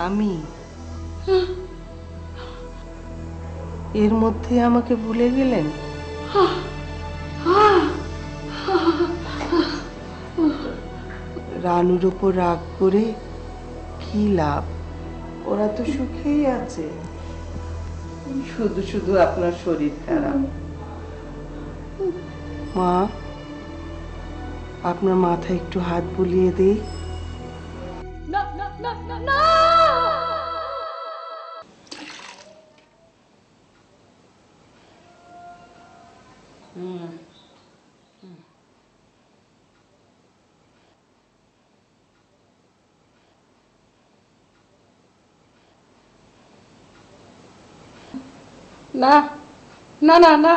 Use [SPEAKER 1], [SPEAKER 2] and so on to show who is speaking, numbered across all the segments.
[SPEAKER 1] আমি এর মধ্যে আমাকে ভুলে গেলেন? রানুর উপর রাগ করে কি লাভ? ওরা তো সুখেই আছে, শুধু শুধু আপনার শরীর খারাপ। মা, আপনার মাথায় একটু হাত বুলিয়ে দেই।
[SPEAKER 2] না না না না না, না না না না,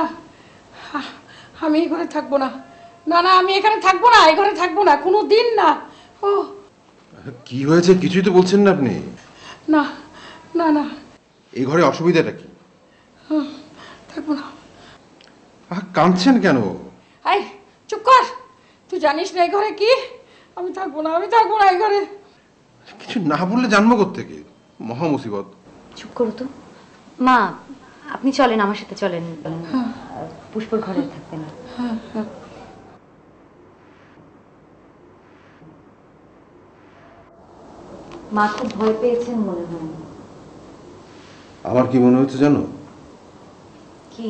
[SPEAKER 2] আমি এই ঘরে থাকবো না। না না, আমি এখানে থাকবো না, এই ঘরে থাকবো না, কোনো দিন না। ও
[SPEAKER 3] কি হয়েছে? কিছুই তো বলছেন না আপনি।
[SPEAKER 2] না না না,
[SPEAKER 3] এই ঘরে অসুবিধাটা কি?
[SPEAKER 2] থাকবো না।
[SPEAKER 3] কাঁদছেন কেন?
[SPEAKER 2] এই চুপ কর, তুই জানিস না এই ঘরে কি? আমি থাকবো না, আমি থাকবো না এই ঘরে।
[SPEAKER 3] কিছু না বললে জানবো কোত্থেকে? মহা মুসিবত।
[SPEAKER 4] চুপ করো তো মা, আপনি চলেন আমার সাথে, চলেন। পুষ্পর ঘরে থাকবেন। মা খুব ভয় পেয়েছেন মনে হয়।
[SPEAKER 3] আমার কি মনে হচ্ছে জানো?
[SPEAKER 4] কি?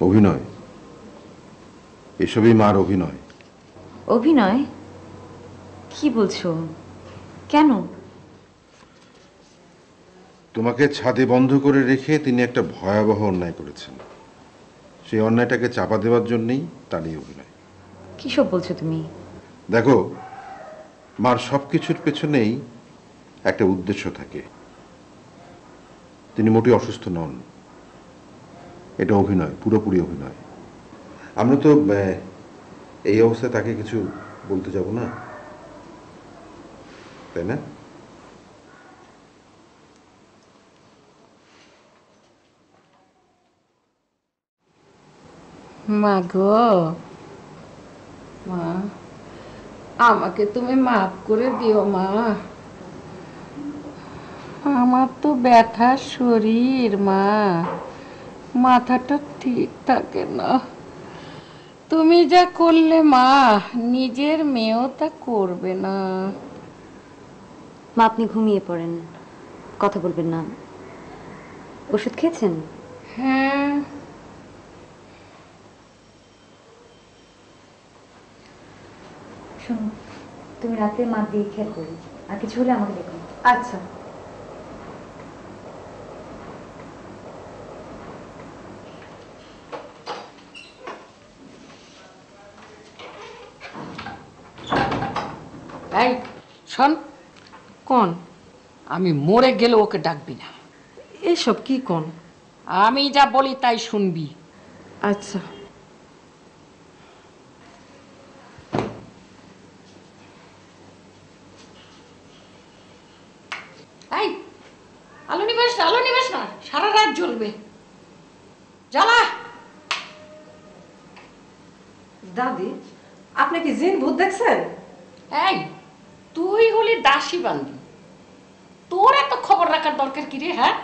[SPEAKER 3] অভিনয়। এসবই মার অভিনয়।
[SPEAKER 4] অভিনয়? কি বলছো? কেন?
[SPEAKER 3] তোমাকে ছাদে বন্ধ করে রেখে তিনি একটা ভয়াবহ অন্যায় করেছেন। সেই অন্যায়টাকে চাপা দেওয়ার জন্যই তারই অভিনয়।
[SPEAKER 4] কি সব বলছো তুমি?
[SPEAKER 3] দেখো, মার সবকিছুর পেছনেই একটা উদ্দেশ্য থাকে। তিনি মোটেই অসুস্থ নন। এটা অভিনয়, পুরোপুরি অভিনয়। আমরা তো এই অবস্থায় তাকে কিছু বলতে যাব না, তাই না?
[SPEAKER 2] মা গো, মা আমাকে তুমি মাফ করে দিও মা। আমার তো ব্যথার শরীর মা, মাথাটা ঠিক থাকে না। তুমি যা করলে মা, নিজের মেয়েও তা করবে না।
[SPEAKER 4] মা আপনি ঘুমিয়ে পড়েন, কথা বলবেন না। ওষুধ খেয়েছেন?
[SPEAKER 2] হ্যাঁ।
[SPEAKER 4] শোনো, তুমি রাতে মা দিয়ে খেয়াল করো, আর কিছু হলে আমাকে দেখো।
[SPEAKER 2] আচ্ছা। এই শোন,
[SPEAKER 1] কোন?
[SPEAKER 2] আমি মরে গেলে ওকে ডাকবি না।
[SPEAKER 1] এসব কি কোন?
[SPEAKER 2] আমি যা বলি তাই শুনবি।
[SPEAKER 1] আচ্ছা।
[SPEAKER 2] করবে। জ্বালা।
[SPEAKER 5] দাদি, আপনি কি জিন ভূত দেখছেন?
[SPEAKER 2] এই, তুই হলি দাসী বান্দি, তোর এত খবর রাখার দরকার কি রে? হ্যাঁ,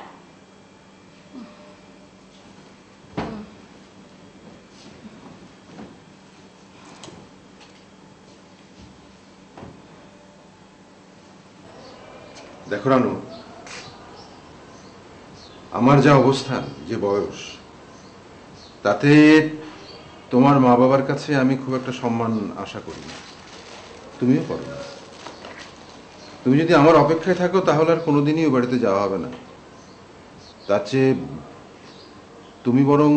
[SPEAKER 3] দেখো রানু, আমার যা অবস্থান, যে বয়স, তাতে তোমার মা বাবার কাছে আমি খুব একটা সম্মান আশা করি না, তুমিও করো না। তুমি যদি আমার অপেক্ষায় থাকো তাহলে আর কোনোদিনই ও বাড়িতে যাওয়া হবে না। তার চেয়ে তুমি বরং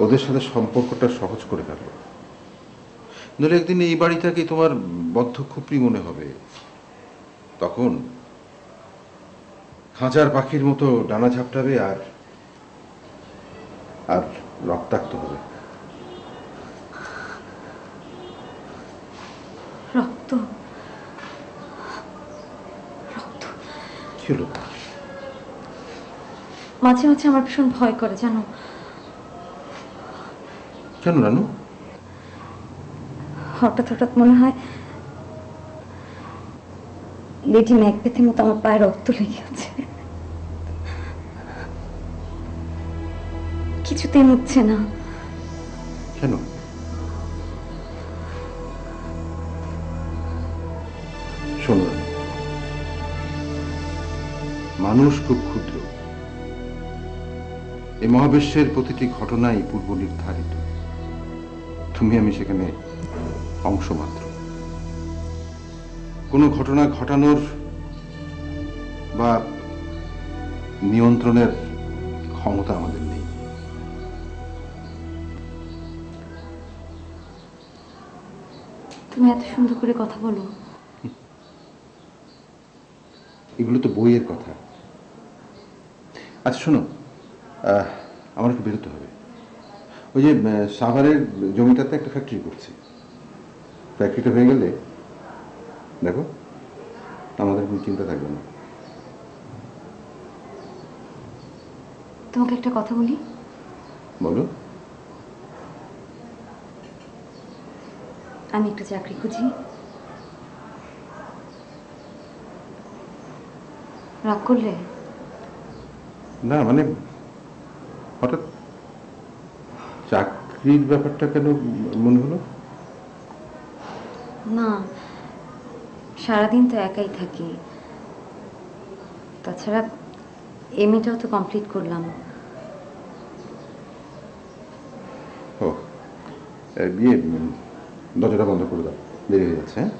[SPEAKER 3] ওদের সাথে সম্পর্কটা সহজ করে ফেলো, নইলে একদিন এই বাড়িটাকে তোমার বদ্ধ খুপড়ি মনে হবে। তখন খাঁচার পাখির মতো ডানা ঝাপটাবে আর আর রক্তাক্ত হবে।
[SPEAKER 4] রক্ত? রক্ত?
[SPEAKER 3] কি হলো?
[SPEAKER 4] মাঝে মাঝে আমার ভীষণ ভয় করে জানো।
[SPEAKER 3] কেন রানু?
[SPEAKER 4] হঠাৎ হঠাৎ মনে হয় লেডি ম্যাকবেথের মতো আমার পায়ে রক্ত লেগে আছে, কিছুতেই মুছছে না।
[SPEAKER 3] কেন? শোনো রানু, মানুষ খুব ক্ষুদ্র। এই মহাবিশ্বের প্রতিটি ঘটনাই পূর্ব নির্ধারিত। তুমি আমি সেখানে অংশ মাত্র। কোনো ঘটনা ঘটানোর বা নিয়ন্ত্রণের ক্ষমতা আমাদের নেই।
[SPEAKER 4] তুমি এত সুন্দর করে কথা বলো।
[SPEAKER 3] এগুলো তো বইয়ের কথা। আচ্ছা শোনো, আমার একটু বেরোতে হবে। ওই যে সাভারের জমিটাতে একটা ফ্যাক্টরি করছি, ফ্যাক্টরিটা হয়ে গেলে দেখো আমাদের কোনো চিন্তা থাকবে না।
[SPEAKER 4] তোমাকে একটা কথা বলি।
[SPEAKER 3] বলো।
[SPEAKER 4] আমি একটা চাকরি খুঁজি। রাগ করলে?
[SPEAKER 3] না মানে হঠাৎ চাকরির ব্যাপারটা কেন মনে হলো?
[SPEAKER 4] না, সারাদিন তো একাই থাকি, তাছাড়া এমএটাও তো কমপ্লিট করলাম।
[SPEAKER 3] ও বিয়ে, দরজাটা বন্ধ করে দাও, দেরি হয়ে যাচ্ছে। হ্যাঁ,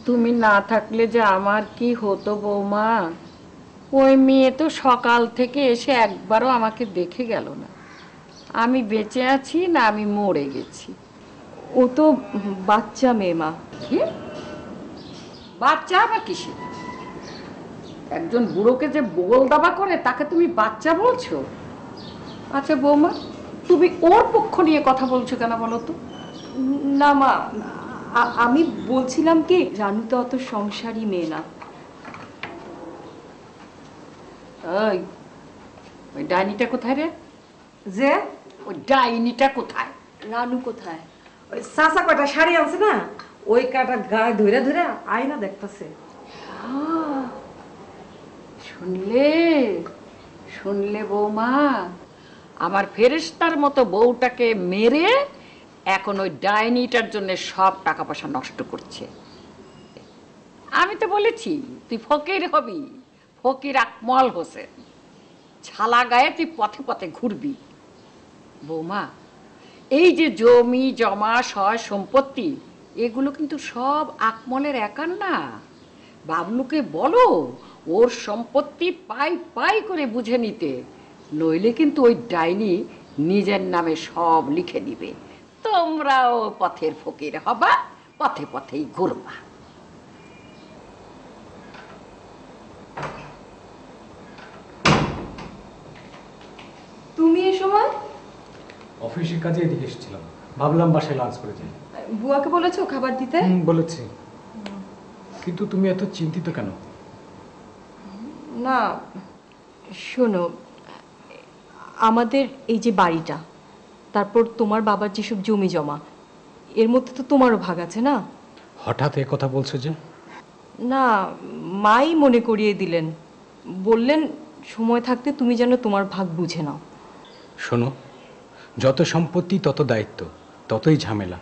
[SPEAKER 2] তুমি না থাকলে যে আমার কি হতো বৌমা। ওই মেয়ে তো সকাল থেকে এসে একবারও আমাকে দেখে গেল না। আমি বেঁচে আছি না আমি মরে গেছি।
[SPEAKER 5] ও তো বাচ্চা মেয়ে মা।
[SPEAKER 2] কি বাচ্চা? আবার কিসে? একজন বুড়োকে যে বোল দাবা করে তাকে তুমি বাচ্চা বলছো? আচ্ছা বৌমা, তুমি ওর পক্ষ নিয়ে কথা বলছো কেন বলো তো?
[SPEAKER 5] না মা, আমি বলছিলাম কি, রানু তো অত সংসারী মেয়ে না।
[SPEAKER 2] ওই ওই ডাইনিটা কোথায় রে?
[SPEAKER 5] যে
[SPEAKER 2] ওই ডাইনিটা কোথায়?
[SPEAKER 5] রানু কোথায়? ওই চাচা কয়টা শাড়ি আনছে না, ওই কাটা গায়ে ধরে ধরে আয়না দেখতেছে।
[SPEAKER 2] শুনলে শুনলে বৌমা, আমার ফেরেশতার মতো বউটাকে মেরে এখন ওই ডাইনিটার জন্য সব টাকা পয়সা নষ্ট করছে। আমি তো বলেছি তুই ফকির হবি, ফকির আকমল হোসেন, ছালা গায়ে তুই পথে পথে ঘুরবি। বৌমা, এই যে জমি জমা সয় সম্পত্তি, এগুলো কিন্তু সব আকমলের একার না। বাবলুকে বলো ওর সম্পত্তি পাই পাই করে বুঝে নিতে, নইলে কিন্তু ওই ডাইনি নিজের নামে সব লিখে দিবে। তোমরাও পথের ফকির হবা, পথে পথেই ঘুরবা।
[SPEAKER 5] তুমি এ সময়?
[SPEAKER 6] অফিসের কাজে এদিকে এসেছিলাম, ভাবলাম বাসায় লাঞ্চ করে যাই।
[SPEAKER 5] বুয়াকে বলেছো খাবার দিতে?
[SPEAKER 6] বলেছি। কিন্তু তুমি এত চিন্তিত কেন?
[SPEAKER 5] না,
[SPEAKER 7] শোনো, আমাদের এই যে বাড়িটা, তারপর তোমার বাবার যেসব জমি জমা, এর মধ্যে তো তোমারও ভাগ আছে না?
[SPEAKER 6] হঠাৎ এ কথা বলছো যে?
[SPEAKER 7] না, মাই মনে করিয়ে দিলেন, বললেন সময় থাকতে তুমি যেন তোমার ভাগ বুঝে নাও।
[SPEAKER 6] শোনো, যত সম্পত্তি তত দায়িত্ব, ততই ঝামেলা।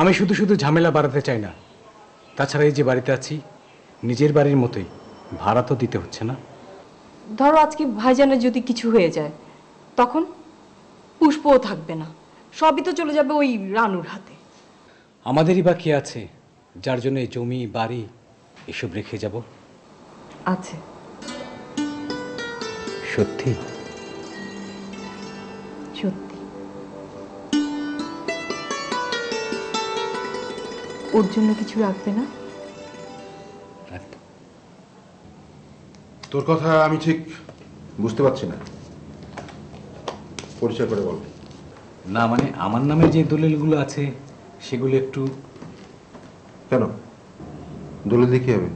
[SPEAKER 6] আমি শুধু শুধু ঝামেলা বাড়াতে চাই না। তাছাড়া এই যে বাড়িতে আছি, নিজের বাড়ির মতোই, ভাড়া তো দিতে হচ্ছে না।
[SPEAKER 7] ধরো আজকে ভাইজানের যদি কিছু হয়ে যায়, তখন পুষ্পও থাকবে না, সবই তো চলে যাবে ওই রানুর হাতে।
[SPEAKER 6] আমাদেরই বা কে আছে যার জন্য এই জমি বাড়ি এসব রেখে যাব?
[SPEAKER 7] আছে।
[SPEAKER 6] সত্যি?
[SPEAKER 7] সত্যি। ওর জন্য কিছু রাখবে না?
[SPEAKER 3] তোর কথা আমি ঠিক বুঝতে পারছি না, পরিচয় করে বল।
[SPEAKER 6] না মানে আমার নামে যে দলিলগুলো আছে সেগুলো একটু।
[SPEAKER 3] কেন দলিল দিয়ে কি হবে?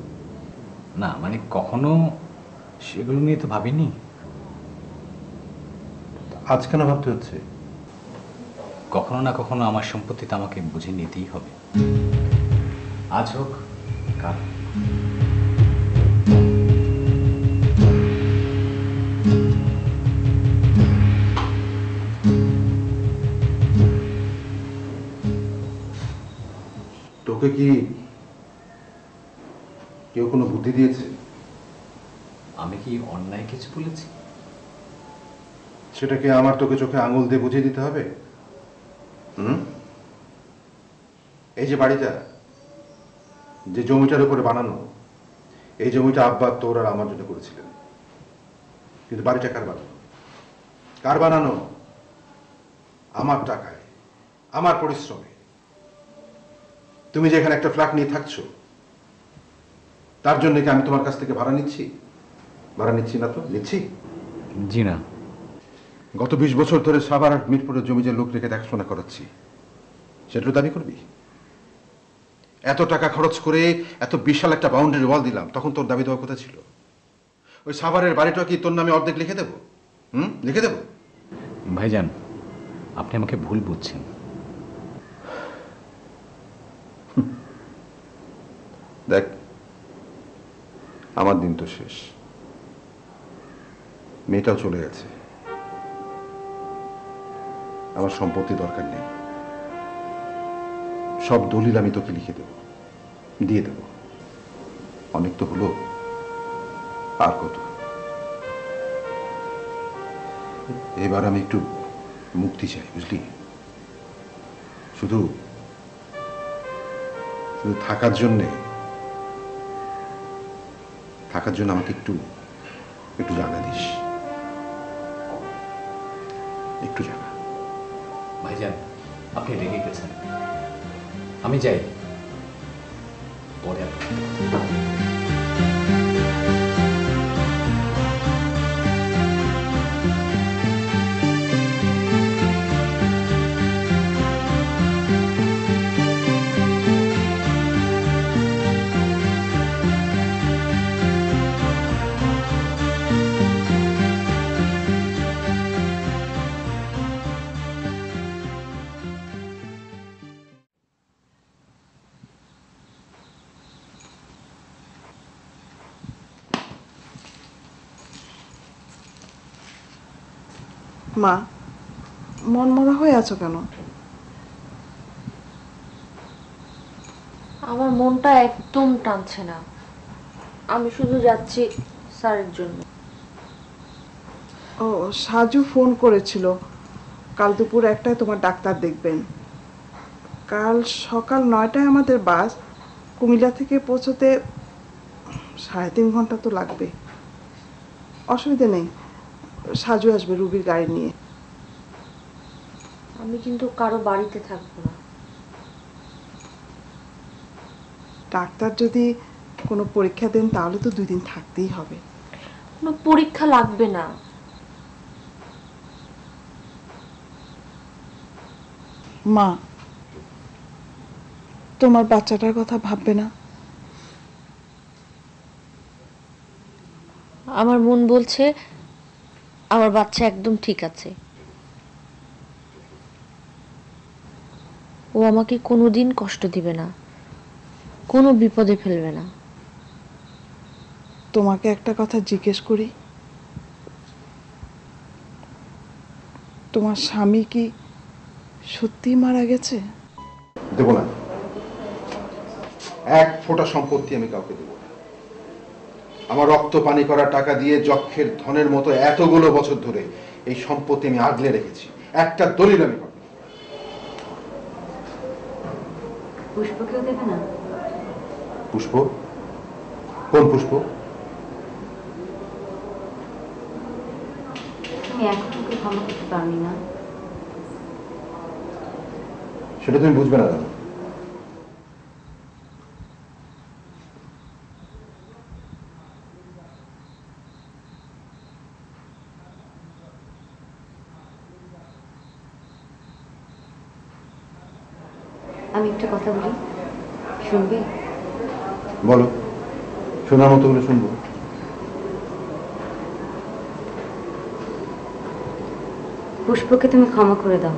[SPEAKER 6] না মানে কখনো সেগুলো নিয়ে তো ভাবিনি।
[SPEAKER 3] আজ কেন ভাবতে হচ্ছে?
[SPEAKER 6] কখনো না কখনো আমার সম্পত্তিতে আমাকে বুঝে নিতেই হবে, আজ হোক কাল।
[SPEAKER 3] তোকে কি কেউ কোনো বুদ্ধি দিয়েছে?
[SPEAKER 6] আমি কি অন্যায় কিছু বলেছি?
[SPEAKER 3] সেটাকে আমার তোকে চোখে আঙুল দিয়ে বুঝিয়ে দিতে হবে? এই যে বাড়িটা, যে জমিটার উপরে বানানো, এই জমিটা আব্বা তোর আর আমার জন্য করেছিলেন। কিন্তু বাড়িটা কার বানানো? কার বানানো? আমার টাকায়, আমার পরিশ্রমে। তুমি যে এখানে একটা ফ্ল্যাট নিয়ে থাকছো, তার জন্য কি আমি তোমার কাছ থেকে ভাড়া নিচ্ছি? ভাড়া নিচ্ছি না তো? নিচ্ছি?
[SPEAKER 6] জি না।
[SPEAKER 3] গত 20 বছর ধরে সাভার আর মিরপুরের জমিতে লোক রেখে দেখাশোনা করাচ্ছি, সেটাও দাবি করবি? এত টাকা খরচ করে এত বিশাল একটা বাউন্ডারি ওয়াল দিলাম, তখন তোর দাবি দেওয়ার কথা ছিল। ওই সাভারের বাড়িটা কি তোর নামে অর্ধেক লিখে দেবো? লিখে দেবো?
[SPEAKER 6] ভাইজান, আপনি আমাকে ভুল বুঝছেন।
[SPEAKER 3] দেখ, আমার দিন তো শেষ, মেয়েটাও চলে গেছে, আমার সম্পত্তি দরকার নেই। সব দলিল আমি তোকে লিখে দেব, দিয়ে দেব। অনেক তো হলো, আর কত? এবার আমি একটু মুক্তি চাই, বুঝলি? শুধু শুধু থাকার জন্য আমাকে একটু একটু জানা দিস, একটু জানা।
[SPEAKER 6] ভাইজান, আপনি রেগে গেছেন, আমি যাই, পরে
[SPEAKER 1] মা, মনমরা হয়ে আছো কেন?
[SPEAKER 8] আমার মনটা একদম টানছে না, আমি শুধু যাচ্ছি স্যারের জন্য।
[SPEAKER 1] ও, সাজু ফোন করেছিল, কাল দুপুর 1টায় তোমার ডাক্তার দেখবেন। কাল সকাল 9টায় আমাদের বাস, কুমিল্লা থেকে পৌঁছতে 3.5 ঘন্টা তো লাগবে। অসুবিধা নেই, সাজু আসবে রুবির গাড়ি নিয়ে।
[SPEAKER 8] আমি কিন্তু কারো বাড়িতে থাকবো না।
[SPEAKER 1] ডাক্তার যদি কোনো পরীক্ষা দেন তাহলে তো 2 দিন থাকতেই হবে।
[SPEAKER 8] কোনো পরীক্ষা লাগবে না,
[SPEAKER 1] মা, তোমার বাচ্চাটার কথা ভাববে না?
[SPEAKER 8] আমার মন বলছে আমার বাচ্চা একদম ঠিক আছে। ও আমাকে কোনোদিন কষ্ট দিবে না, কোনো বিপদে ফেলবে না।
[SPEAKER 1] তোমাকে একটা কথা জিজ্ঞেস করি, তোমার স্বামী কি সত্যি মারা গেছে?
[SPEAKER 3] দেব না, এক ফোঁটা সম্পত্তি আমি কাউকে দেব না। আমার রক্ত পানি করা টাকা দিয়ে যক্ষের ধনের মতো এতগুলো বছর ধরে এই সম্পত্তি আমি আগলে রেখেছি, একটা দলিল আমি পাবো।
[SPEAKER 4] পুষ্পকেও দেবে না?
[SPEAKER 3] পুষ্প? কোন পুষ্প?
[SPEAKER 4] তুমি এখন ওকে ক্ষমা করতে পারনি না?
[SPEAKER 3] সেটা তুমি বুঝবে না দাদা।
[SPEAKER 4] আমি একটা কথা বলি, শুনবে?
[SPEAKER 3] বলো, শোনার মতো হলে শুনবো।
[SPEAKER 4] পুষ্পকে তুমি ক্ষমা করে দাও।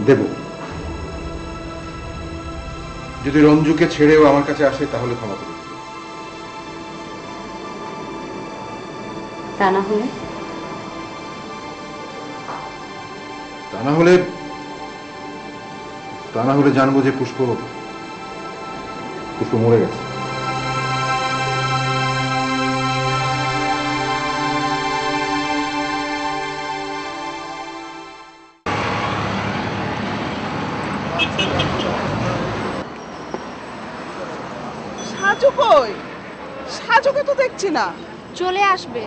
[SPEAKER 3] দেব। যদি রঞ্জুকে ছেড়েও আমার কাছে আসে তাহলে ক্ষমা করে দেব।
[SPEAKER 4] তা না হলে?
[SPEAKER 3] তা না হলে জানবো যে পুষ্প মরে গেছে।
[SPEAKER 1] সাজু কই? সাজুকে তো দেখছি না।
[SPEAKER 8] চলে আসবে।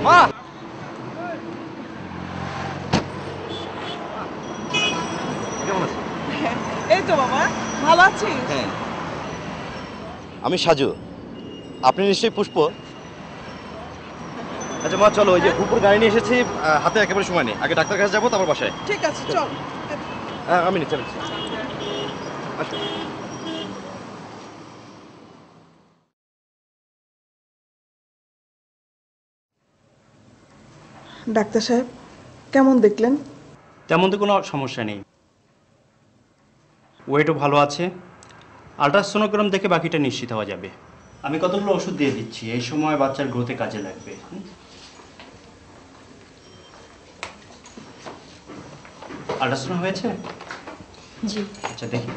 [SPEAKER 9] মা, কেমন আছো?
[SPEAKER 1] এই তো বাবা, ভালো আছিস?
[SPEAKER 9] হ্যাঁ, আমি সাজু। আপনি নিশ্চয়ই পুষ্প? আচ্ছা মা, চলো, ওই যে কুকুর গাড়ি নিয়ে এসেছি, হাতে একেবারে সময় নেই। আগে ডাক্তার কাছে যাবো, তারপর বাসায়।
[SPEAKER 1] ঠিক আছে, চল।
[SPEAKER 9] আমি নিচে যাচ্ছি। আসো।
[SPEAKER 1] ডাক্তার সাহেব, কেমন দেখলেন?
[SPEAKER 10] তেমন তো কোনো সমস্যা নেই, ওয়েটও ভালো আছে। আলট্রাসোনোগ্রাম দেখে বাকিটা নিশ্চিত হওয়া যাবে। আমি কতগুলো ওষুধ দিয়ে দিচ্ছি, এই সময় বাচ্চার গ্রোথে কাজে লাগবে। আলট্রাসোনো হয়েছে?
[SPEAKER 7] জি।
[SPEAKER 10] আচ্ছা, দেখি।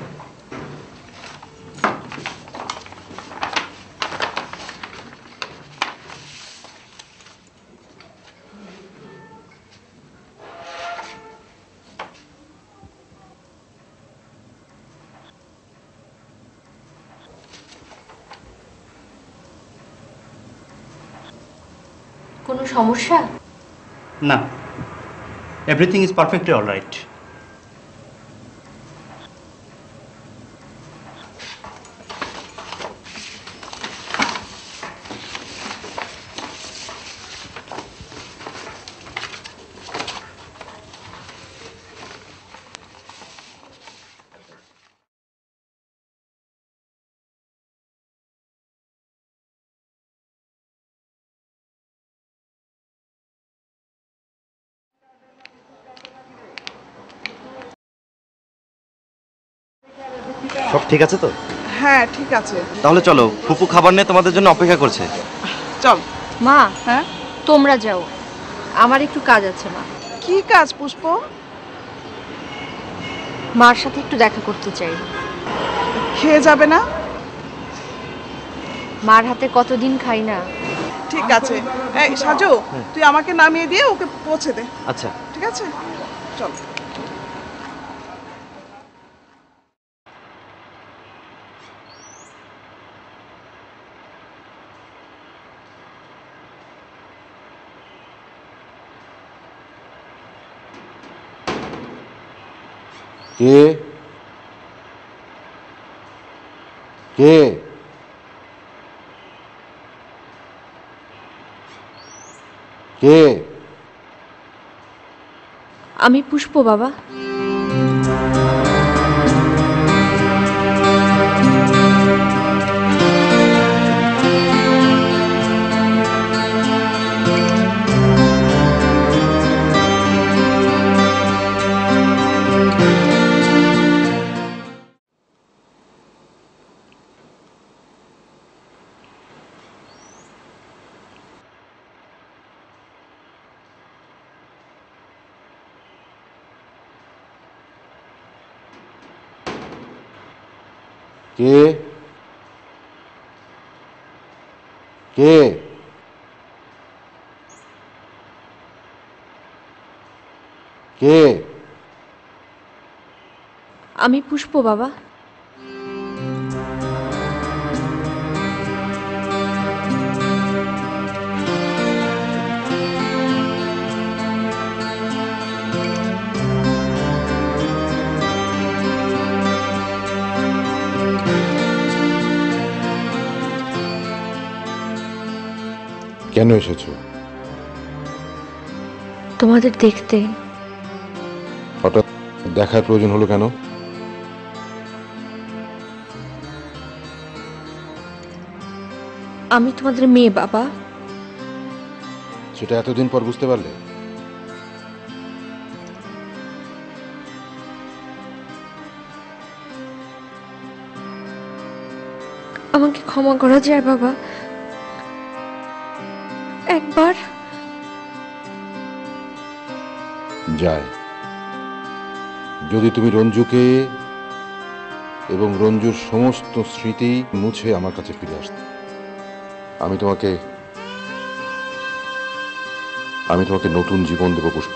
[SPEAKER 8] কোনো সমস্যা?
[SPEAKER 10] না, everything is perfectly all right.
[SPEAKER 9] সব ঠিক আছে তো?
[SPEAKER 1] হ্যাঁ, ঠিক আছে।
[SPEAKER 9] তাহলে চলো, ফুপু খাবার নিয়ে তোমাদের জন্য অপেক্ষা করছে।
[SPEAKER 1] চল।
[SPEAKER 7] মা,
[SPEAKER 1] হ্যাঁ,
[SPEAKER 7] তোমরা যাও, আমার একটু কাজ আছে। মা,
[SPEAKER 1] কি কাজ পুষ্প?
[SPEAKER 7] মার সাথে একটু দেখা করতে চাই।
[SPEAKER 1] খেয়ে যাবে না?
[SPEAKER 7] মার হাতে কতদিন খাই না।
[SPEAKER 1] ঠিক আছে। এই সাজু, তুই আমাকে নামিয়ে দিয়ে ওকে পৌঁছে দে।
[SPEAKER 9] আচ্ছা।
[SPEAKER 1] ঠিক আছে, চল।
[SPEAKER 3] কে? কে? কে?
[SPEAKER 8] আমি পুষ্প বাবা।
[SPEAKER 3] কে? কে? কে?
[SPEAKER 8] আমি পুষ্প বাবা।
[SPEAKER 3] কেন এসেছো?
[SPEAKER 8] তোমাদের দেখতে।
[SPEAKER 3] হঠাৎ দেখার প্রয়োজন হলো কেন?
[SPEAKER 8] আমি তোমাদের মেয়ে বাবা।
[SPEAKER 3] সেটা এতদিন পর বুঝতে পারলে?
[SPEAKER 8] আমাকে ক্ষমা করা যায় বাবা? একবার
[SPEAKER 3] যায়। যদি তুমি রঞ্জুকে এবং রঞ্জুর সমস্ত স্মৃতি মুছে আমার কাছে ফিরে আসতে, আমি তোমাকে নতুন জীবন দেব পুষ্প।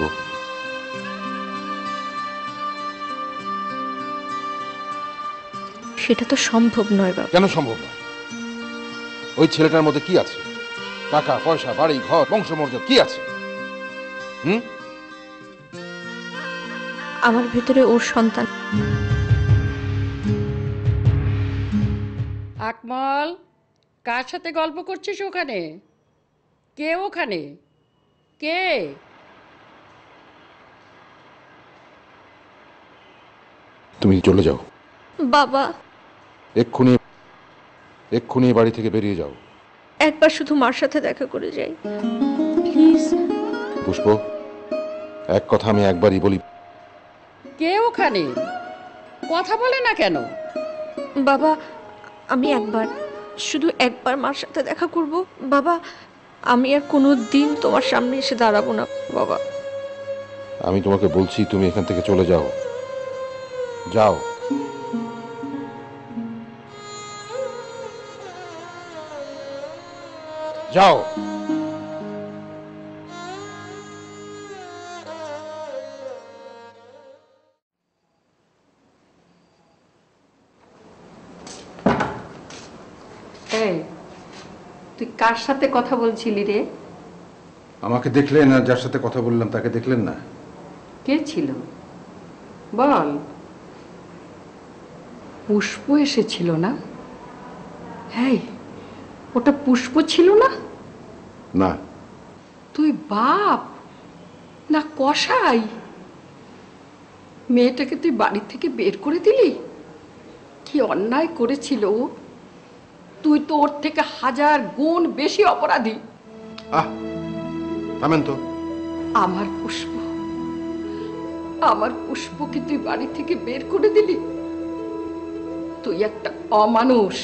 [SPEAKER 8] সেটা তো সম্ভব নয় বাবা।
[SPEAKER 3] কেন সম্ভব নয়? ওই ছেলেটার মধ্যে কি আছে? টাকা পয়সা, বাড়ি ঘর, বংশমর্যাদা কি আছে?
[SPEAKER 8] আমার ভেতরে ওর সন্তান।
[SPEAKER 2] আকমল, কার সাথে গল্প করছিস ওখানে? কে ওখানে? কে?
[SPEAKER 3] তুমি চলে যাও
[SPEAKER 8] বাবা,
[SPEAKER 3] এক্ষুনি বাড়ি থেকে বেরিয়ে যাও।
[SPEAKER 8] একবার শুধু মার সাথে দেখা করে যাই প্লিজ।
[SPEAKER 3] পুষ্প, এক কথা আমি একবারই বলি।
[SPEAKER 2] কে ওখানে? কথা বলে না কেন?
[SPEAKER 8] বাবা, আমি শুধু একবার মার সাথে দেখা করব বাবা। আমি আর কোনো দিন তোমার সামনে এসে দাঁড়াবো না বাবা।
[SPEAKER 3] আমি তোমাকে বলছি তুমি এখান থেকে চলে যাও। যাও। যাও।
[SPEAKER 2] এই, তুই কার সাথে কথা বলছিলি রে?
[SPEAKER 3] আমাকে দেখলেন আর যার সাথে কথা বললাম তাকে দেখলেন না?
[SPEAKER 2] কে ছিল বল? পুষ্প এসেছিল না? হ্যাঁ, ওটা পুষ্প ছিল না?
[SPEAKER 3] না।
[SPEAKER 2] তুই বাপ না কসাই? মেয়েটাকে তুই বাড়ি থেকে বের করে দিলি? কি অন্যায় করেছিল ও! তুই তো ওর থেকে 1000 গুণ বেশি অপরাধী।
[SPEAKER 3] থামেন তো।
[SPEAKER 2] আমার পুষ্পকে তুই বাড়ি থেকে বের করে দিলি? তুই একটা অমানুষ,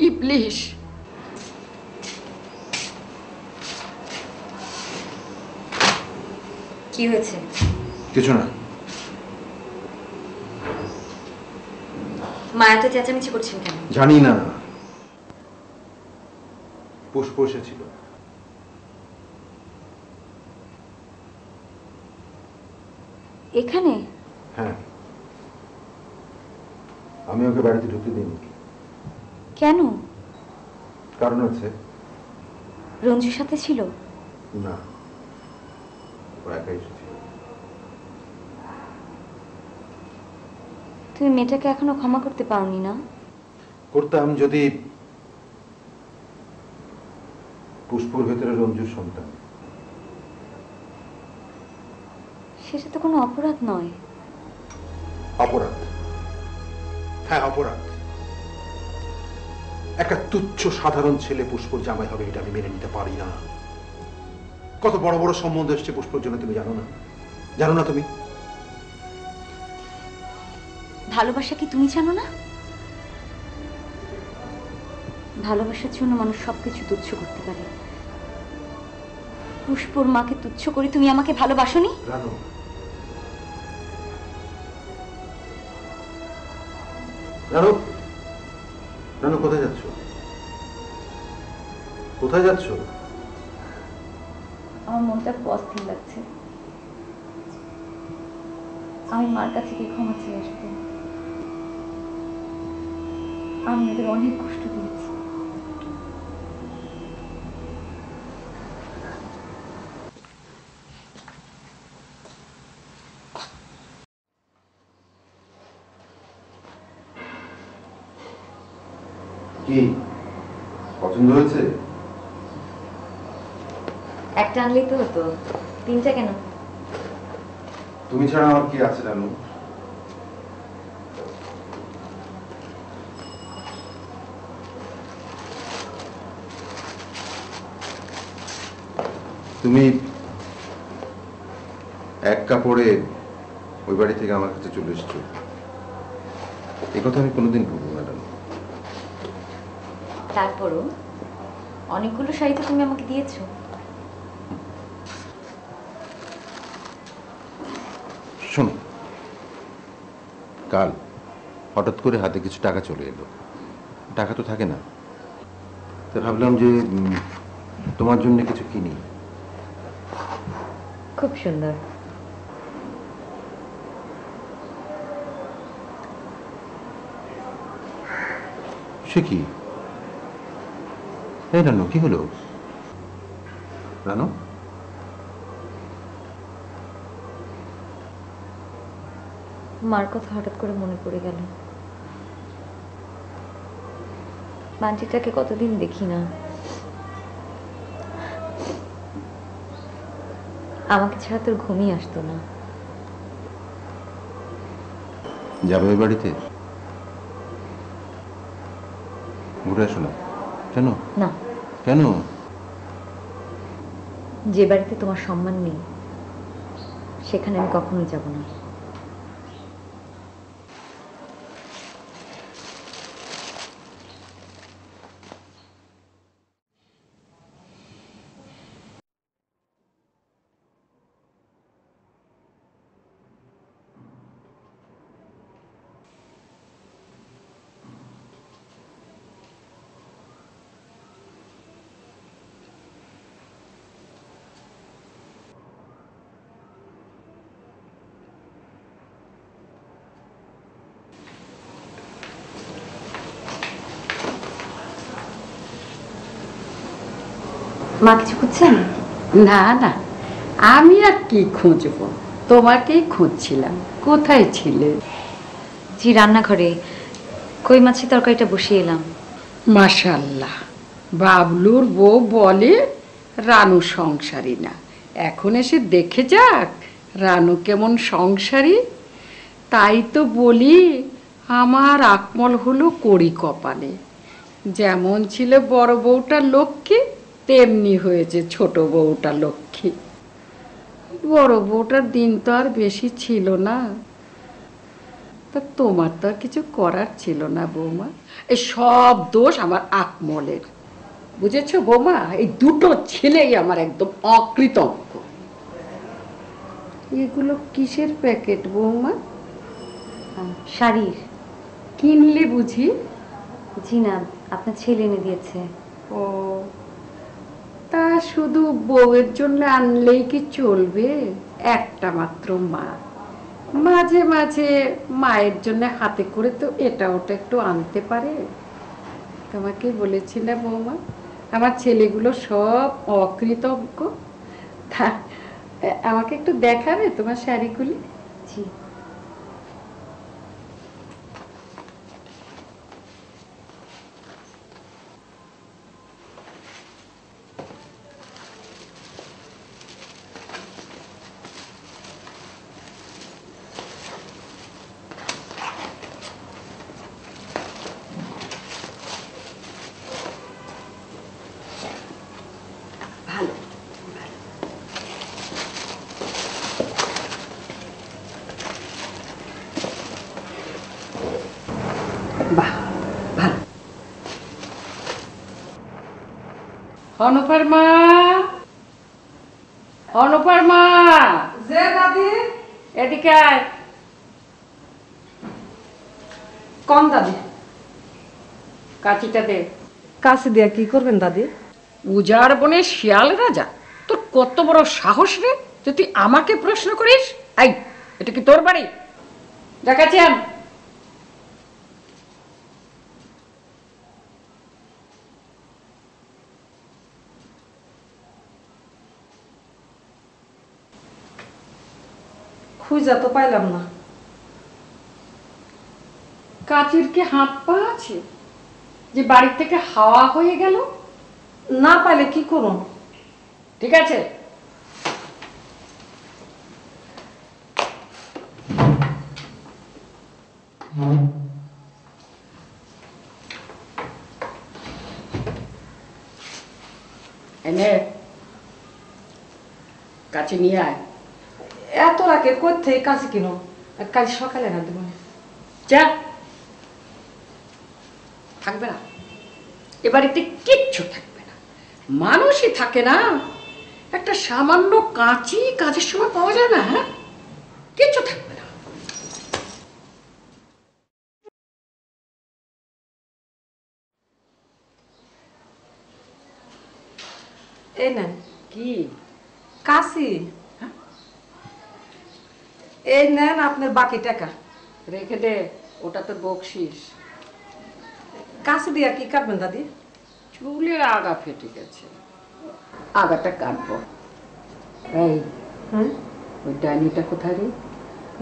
[SPEAKER 2] ইবলিশ।
[SPEAKER 4] কি হয়েছে?
[SPEAKER 3] কিছু না।
[SPEAKER 4] মা এত চেঁচামেচি করছেন কেন?
[SPEAKER 3] জানি না। পুষ্প এসেছিল।
[SPEAKER 4] এখানে?
[SPEAKER 3] হ্যাঁ, আমি ওকে বাড়িতে ঢুকতে দিইনি।
[SPEAKER 4] কেন?
[SPEAKER 3] কারণ আছে।
[SPEAKER 4] রঞ্জুর সাথে ছিল?
[SPEAKER 3] না, ও একাই এসেছিল।
[SPEAKER 4] তুমি মেয়েটাকে এখনো ক্ষমা করতে পারোনি না?
[SPEAKER 3] করতাম যদি পুষ্পর ভেতরে রঞ্জুর সন্তান
[SPEAKER 4] সেটা তো কোনো অপরাধ নয়।
[SPEAKER 3] অপরাধ, হ্যাঁ অপরাধ। একটা তুচ্ছ সাধারণ ছেলে পুষ্পর জামাই হবে এটা আমি মেনে নিতে পারি না। কত বড় বড় সম্বন্ধ এসছে পুষ্পর জন্য তুমি জানো না? জানো না তুমি?
[SPEAKER 4] ভালোবাসা কি তুমি জানো না? ভালোবাসার জন্য মানুষ সবকিছু তুচ্ছ করতে পারে। পুষ্পর মাকে তুচ্ছ করে তুমি আমাকে ভালোবাসোনি?
[SPEAKER 3] রানু, রানু, রানু কোথায় যাচ্ছ? কোথায় যাচ্ছ?
[SPEAKER 4] আমার মনটা অস্থির লাগছে। আমি মার কাছে গিয়ে ক্ষমা চেয়ে আসবো। আমি ওদের অনেক কষ্ট দিয়েছি।
[SPEAKER 3] কি পছন্দ হয়েছে?
[SPEAKER 4] একটা আনলেই তো হতো, তিনটা কেন?
[SPEAKER 3] তুমি ছাড়া আমার কি আছে রানু? তুমি এক কাপড়ে ওই বাড়ি থেকে আমার কাছে চলে এসছো, এই কথা আমি কোনোদিন ভুলবো না রানু।
[SPEAKER 4] তারপরও অনেকগুলো শাড়ি তো তুমি আমাকে দিয়েছো।
[SPEAKER 3] শোনো, কাল হঠাৎ করে হাতে কিছু টাকা চলে এলো। টাকা তো থাকে না, তো ভাবলাম যে তোমার জন্য কিছু কিনি।
[SPEAKER 4] খুব সুন্দর।
[SPEAKER 3] সে কি? এই রানু, কি হলো রানু?
[SPEAKER 4] মার কথা হঠাৎ করে মনে পড়ে গেল। বান্টিটাকে কতদিন দেখি না। আমাকে ছাড়া তোর ঘুমই আসতো না।
[SPEAKER 3] যাবে ওই বাড়িতে? ঘুরে আসো না। কেন?
[SPEAKER 4] না,
[SPEAKER 3] কেন?
[SPEAKER 4] যে বাড়িতে তোমার সম্মান নেই সেখানে আমি কখনোই যাব না। মা কিছু খুঁজছেন?
[SPEAKER 2] না না, আমি আর কি খুঁজবো, তোমাকেই খুঁজছিলাম। কোথায় ছিলে?
[SPEAKER 4] জি রান্নাঘরে, কই মাছের তরকারিটা বসিয়ে এলাম।
[SPEAKER 2] মাশাল্লাহ, বাবলুর বউ বলে রানু সংসারী না, এখন এসে দেখে যাক রানু কেমন সংসারী। তাই তো বলি আমার আকমল হলো কড়ি কপালে। যেমন ছিল বড় বউটা লক্ষ্মী, তেমনি হয়েছে ছোট বউটা লক্ষ্মী। বড় বউটার দিন তো আর বেশি ছিল না, তা তোমার তো আর কিছু করার ছিল না বৌমা। এই সব দোষ আমার আকমলের, বুঝেছো বৌমা? এই দুটো ছেলেই আমার একদম অকৃতজ্ঞ। এগুলো কিসের প্যাকেট বৌমা?
[SPEAKER 4] শাড়ির।
[SPEAKER 2] কিনলে বুঝি?
[SPEAKER 4] জি না, আপনার ছেলে এনে দিয়েছে।
[SPEAKER 2] ও, তা শুধু বউয়ের জন্য আনলেই কি চলবে? একটা মাত্র মা, মাঝে মাঝে মায়ের জন্য হাতে করে তো এটা ওটা একটু আনতে পারে। তোমাকে বলেছি না বৌমা, আমার ছেলেগুলো সব অকৃতজ্ঞ। তা আমাকে একটু দেখাবে তোমার শাড়িগুলি?
[SPEAKER 4] জি।
[SPEAKER 5] বাহ ভালো।
[SPEAKER 2] অনুপার মা, অনুপার মা,
[SPEAKER 5] যে দাদি
[SPEAKER 2] এদিকে আয়।
[SPEAKER 5] কোন দাদি?
[SPEAKER 2] কাঠিটা দে।
[SPEAKER 5] কাছে দিয়া কি করবেন দাদি?
[SPEAKER 2] উজার বনে শিয়াল রাজা, তোর কত বড় সাহস রে যে তুই আমাকে প্রশ্ন করিস? এই, এটা কি তোর বাড়ি? দেখাচ্ছেন
[SPEAKER 5] খুঁজা তো পাইলাম না।
[SPEAKER 2] কাচির কি হাত পা আছে যে বাড়ি থেকে হাওয়া হয়ে গেল?
[SPEAKER 5] না পাইলে কি করুন?
[SPEAKER 2] ঠিক আছে, এনে কাছে নিয়ে আয়।
[SPEAKER 5] এত রাতে কোথায় কাছে কিনো? কাল সকালে না দেবো।
[SPEAKER 2] যা, থাকবে না এ বাড়িতে, কিচ্ছু থাকবে না, মানুষই থাকে না। একটা সামান্য কাঁচি কাজের সময় পাওয়া যায় না? হ্যাঁ, কিচ্ছু থাকবে না।
[SPEAKER 5] এই নেন
[SPEAKER 2] কি
[SPEAKER 5] কাশি, এই নেন আপনার বাকি টাকা।
[SPEAKER 2] রেখে দে, ওটা তো বকশিস।
[SPEAKER 5] কাশি দিয়া কি কাটবেন দাদি?
[SPEAKER 2] চুলের আগা ফেটে গেছে, আগাটা কাটবো। এই, ওই ডাইনিটা কোথায় রে?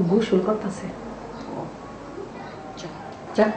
[SPEAKER 5] গোসল করতেছে।
[SPEAKER 2] যা যা।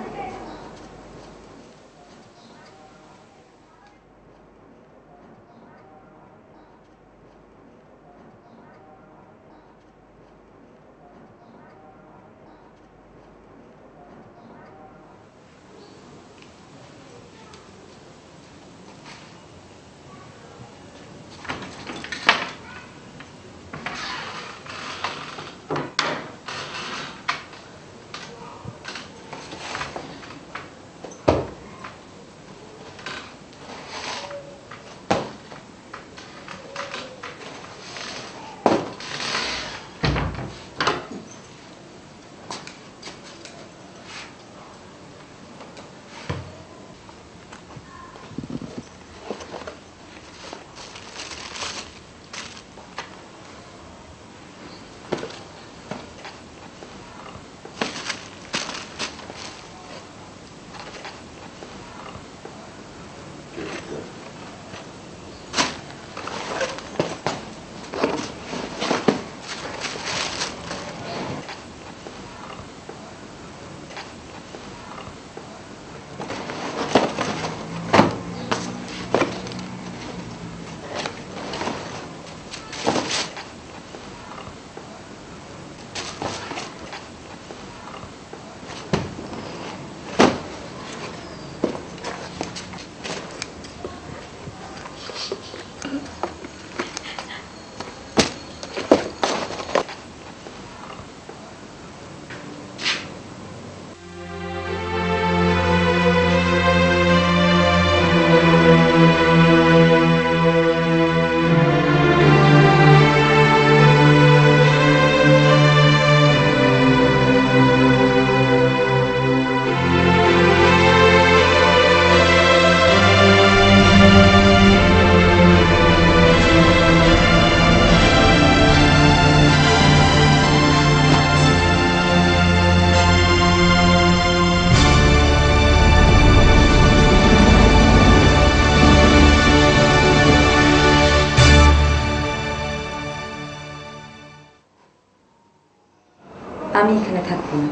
[SPEAKER 4] আমি এখানে থাকবো না।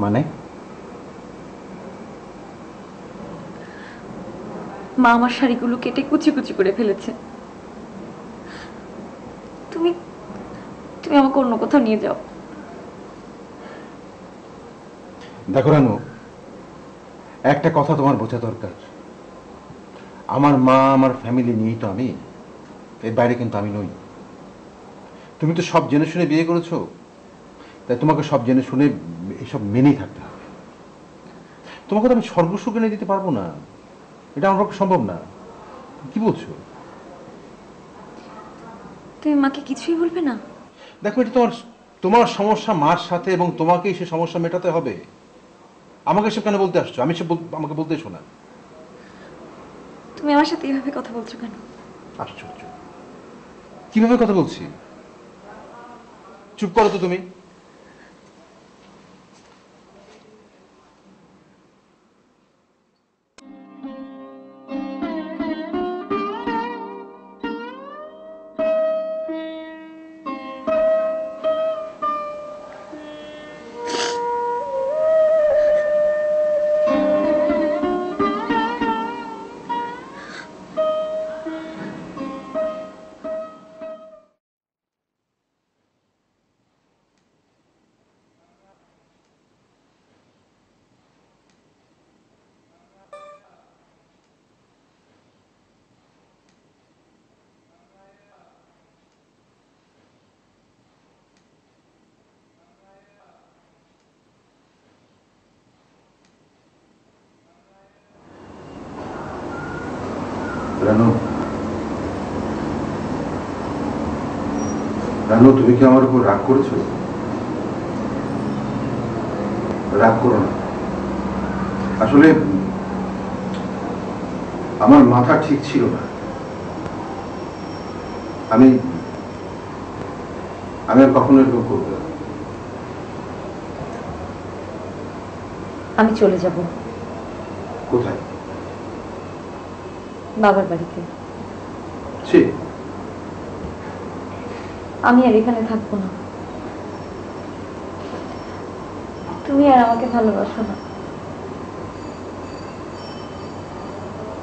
[SPEAKER 6] মানে?
[SPEAKER 8] মা আমার শাড়িগুলো কেটে কুচি কুচি করে ফেলেছে। তুমি তুমি আমাকে অন্য কোথাও নিয়ে যাও।
[SPEAKER 3] দেখো রানু, একটা কথা তোমার বোঝা দরকার, আমার মা আমার ফ্যামিলি নিয়েই তো আমি, এর বাইরে কিন্তু আমি নই। তুমি তো সব জেনে শুনে বিয়ে করেছো, তাই তোমাকে সব জেনে শুনে এসব মেনেই থাকতে হবে। তোমাকে তো আমি সর্বস্ব এনে দিতে পারবো না, এটা আমার পক্ষে সম্ভব না। কি বলছো?
[SPEAKER 4] তুমি মাকে কিছুই বলবে না?
[SPEAKER 3] দেখো, এটা তোমার তোমার সমস্যা মার সাথে, এবং তোমাকেই সে সমস্যা মেটাতে হবে। আমাকে সে কেন বলতে আসছো? আমি সে আমাকে বলতে এসো না।
[SPEAKER 4] তুমি আমার সাথে এইভাবে কথা বলছো কেন?
[SPEAKER 3] আশ্চর্য, কিভাবে কথা বলছি? চুপ করো তো তুমি। রানু, রানু, তুমি কি আমার উপর রাগ করেছো? রাগ করো না। আসলে আমার মাথা ঠিক ছিল না। আমি আর কখনো এরকম করবো না।
[SPEAKER 4] আমি চলে যাব।
[SPEAKER 3] কোথায়?
[SPEAKER 4] বাবার বাড়িতে।
[SPEAKER 3] সে
[SPEAKER 4] আমি আর এখানে থাকবো না। তুমি আর আমাকে ভালোবাসো না।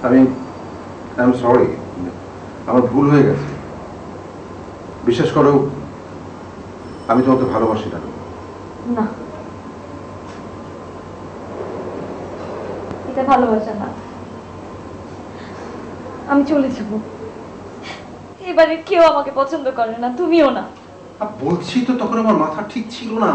[SPEAKER 3] আমি সরি, আমার ভুল হয়ে গেছে। বিশ্বাস করো, আমি তোমাকে ভালোবাসি না।
[SPEAKER 4] না, এটা ভালোবাসা না। আমি চলে যাব। এবারে কেউ আমাকে পছন্দ করে না, তুমিও না।
[SPEAKER 3] বলছি তো, তখন আমার মাথা ঠিক ছিল না।